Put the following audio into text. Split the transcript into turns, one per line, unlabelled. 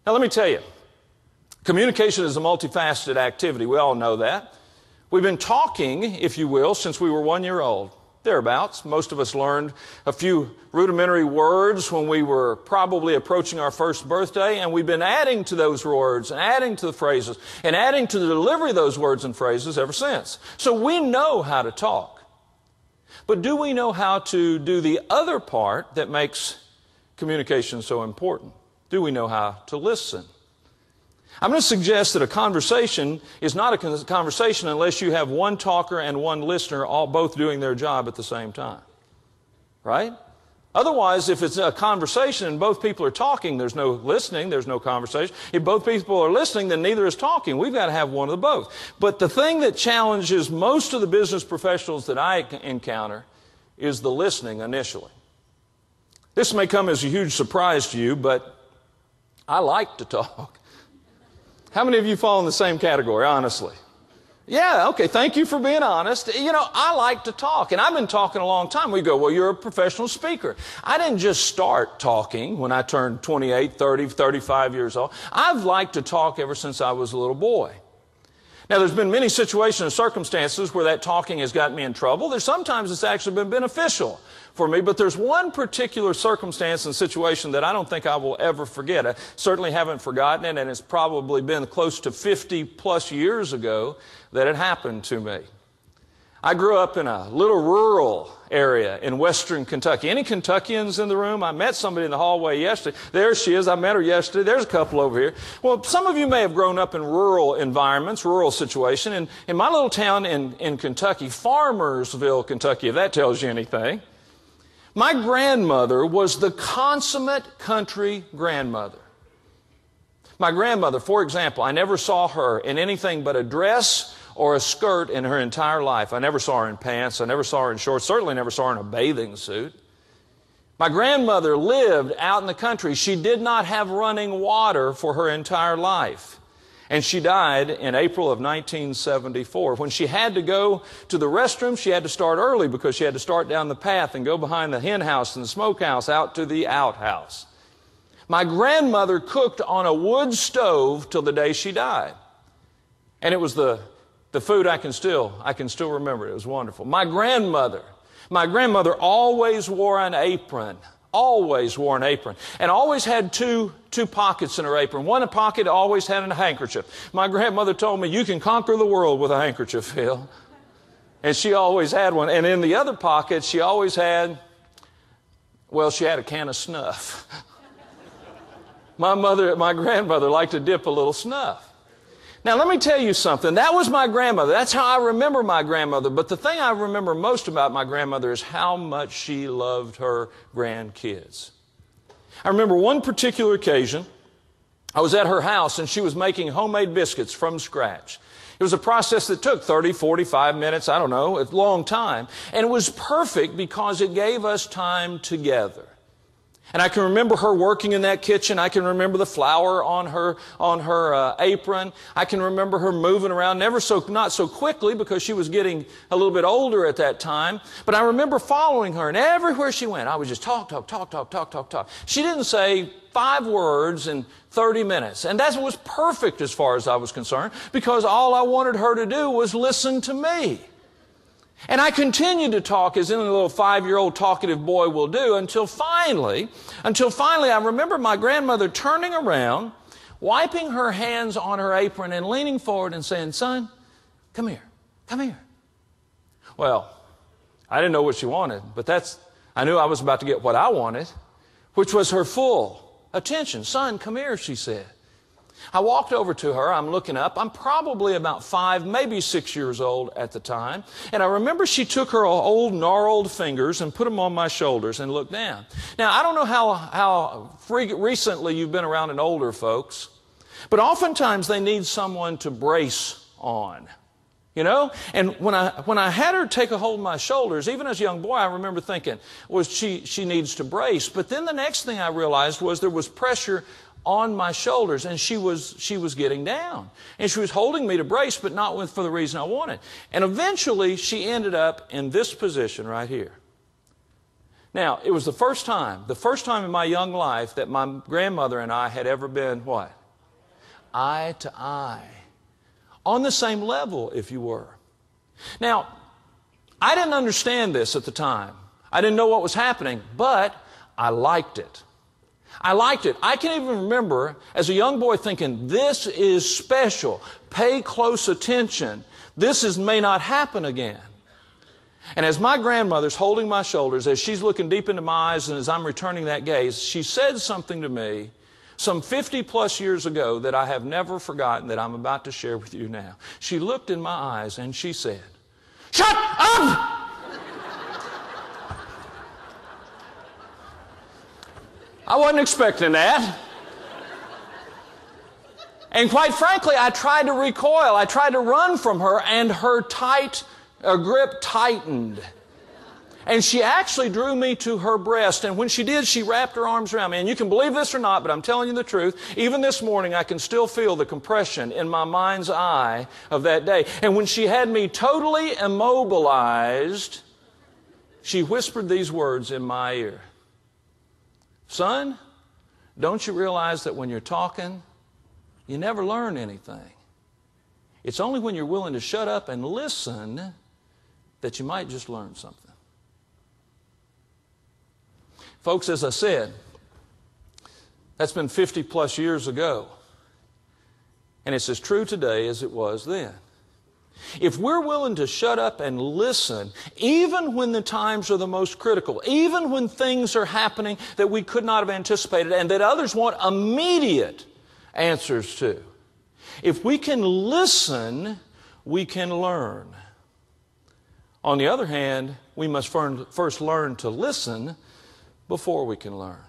Now, let me tell you, communication is a multifaceted activity. We all know that. We've been talking, if you will, since we were 1 year old. Thereabouts. Most of us learned a few rudimentary words when we were probably approaching our first birthday, and we've been adding to those words and adding to the phrases and adding to the delivery of those words and phrases ever since. So we know how to talk. But do we know how to do the other part that makes communication so important? Do we know how to listen? I'm going to suggest that a conversation is not a conversation unless you have one talker and one listener all both doing their job at the same time. Right? Otherwise, if it's a conversation and both people are talking, there's no listening, there's no conversation. If both people are listening, then neither is talking. We've got to have one of the both. But the thing that challenges most of the business professionals that I encounter is the listening initially. This may come as a huge surprise to you, but I like to talk. How many of you fall in the same category, honestly? Yeah, okay, thank you for being honest. You know, I like to talk, and I've been talking a long time. We go, well, you're a professional speaker. I didn't just start talking when I turned 28, 30, 35 years old. I've liked to talk ever since I was a little boy. Now, there's been many situations and circumstances where that talking has gotten me in trouble. Sometimes it's actually been beneficial for me, but there's one particular circumstance and situation that I don't think I will ever forget. I certainly haven't forgotten it, and it's probably been close to 50 plus years ago that it happened to me. I grew up in a little rural area in western Kentucky. Any Kentuckians in the room? I met somebody in the hallway yesterday. There she is. I met her yesterday. There's a couple over here. Well, some of you may have grown up in rural environments, rural situation. And in my little town in Kentucky, Farmersville, Kentucky, if that tells you anything, my grandmother was the consummate country grandmother. My grandmother, for example, I never saw her in anything but a dress or a skirt in her entire life. I never saw her in pants. I never saw her in shorts. Certainly never saw her in a bathing suit. My grandmother lived out in the country. She did not have running water for her entire life. And she died in April of 1974. When she had to go to the restroom, she had to start early because she had to start down the path and go behind the hen house and the smokehouse out to the outhouse. My grandmother cooked on a wood stove till the day she died. And it was the food I can still remember. It was wonderful. My grandmother always wore an apron. Always wore an apron. And always had two pockets in her apron. One pocket always had a handkerchief. My grandmother told me, you can conquer the world with a handkerchief, Phil. And she always had one. And in the other pocket, she always had, well, she had a can of snuff. My grandmother liked to dip a little snuff. Now, let me tell you something. That was my grandmother. That's how I remember my grandmother. But the thing I remember most about my grandmother is how much she loved her grandkids. I remember one particular occasion. I was at her house, and she was making homemade biscuits from scratch. It was a process that took 30, 45 minutes, I don't know, a long time. And it was perfect because it gave us time together. And I can remember her working in that kitchen. I can remember the flour on her apron. I can remember her moving around, not so quickly because she was getting a little bit older at that time. But I remember following her, and everywhere she went, I would just talk. She didn't say 5 words in 30 minutes. And that was perfect as far as I was concerned, because all I wanted her to do was listen to me. And I continued to talk as any little 5-year-old talkative boy will do until finally I remember my grandmother turning around, wiping her hands on her apron and leaning forward and saying, son, come here. Well, I didn't know what she wanted, but I knew I was about to get what I wanted, which was her full attention. Son, come here, she said. I walked over to her. I'm looking up. I'm probably about 5, maybe 6 years old at the time. And I remember she took her old, gnarled fingers and put them on my shoulders and looked down. Now, I don't know how recently you've been around an older folks, but oftentimes they need someone to brace on. You know? And when I had her take a hold of my shoulders, even as a young boy, I remember thinking, well, she needs to brace. But then the next thing I realized was there was pressure on my shoulders, and she was getting down. And she was holding me to brace, but not for the reason I wanted. And eventually, she ended up in this position right here. Now, it was the first time in my young life that my grandmother and I had ever been what? Eye to eye. On the same level, if you were. Now, I didn't understand this at the time. I didn't know what was happening, but I liked it. I liked it. I can even remember as a young boy thinking, this is special. Pay close attention. This may not happen again. And as my grandmother's holding my shoulders, as she's looking deep into my eyes and as I'm returning that gaze, she said something to me some 50 plus years ago that I have never forgotten that I'm about to share with you now. She looked in my eyes and she said, "Shut up!" I wasn't expecting that. And quite frankly, I tried to recoil. I tried to run from her, and her grip tightened. And she actually drew me to her breast. And when she did, she wrapped her arms around me. And you can believe this or not, but I'm telling you the truth. Even this morning, I can still feel the compression in my mind's eye of that day. And when she had me totally immobilized, she whispered these words in my ear. "Son, don't you realize that when you're talking, you never learn anything? It's only when you're willing to shut up and listen that you might just learn something." Folks, as I said, that's been 50 plus years ago. And it's as true today as it was then. If we're willing to shut up and listen, even when the times are the most critical, even when things are happening that we could not have anticipated and that others want immediate answers to, if we can listen, we can learn. On the other hand, we must first learn to listen before we can learn.